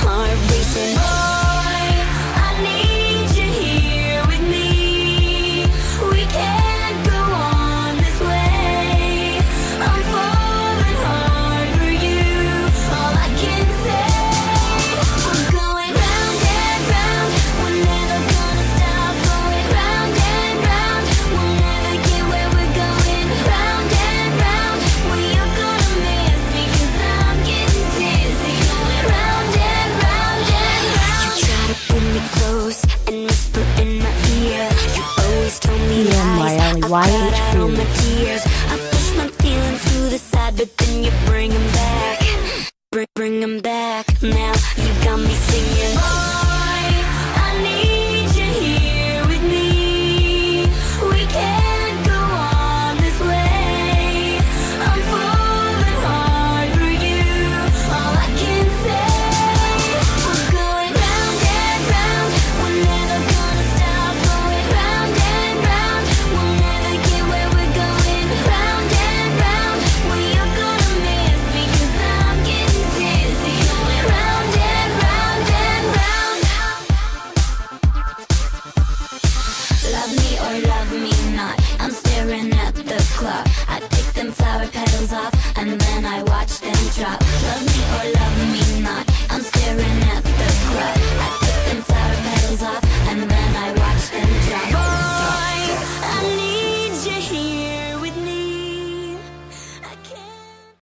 heart racing. Boy, I need you here with me. We can't go on this way. I'm falling hard for you. All I can say, we're going round and round. We're never gonna stop going round and round. We'll never get where we're going. Round and round. Well, you're gonna miss me 'cause I'm getting dizzy. Going round and round and round. You try to pull me close and whisper in my ear. You always tell me lies. I got out all my tears. I push my feelings to the side, but then you bring them back. Bring them back. Now you got me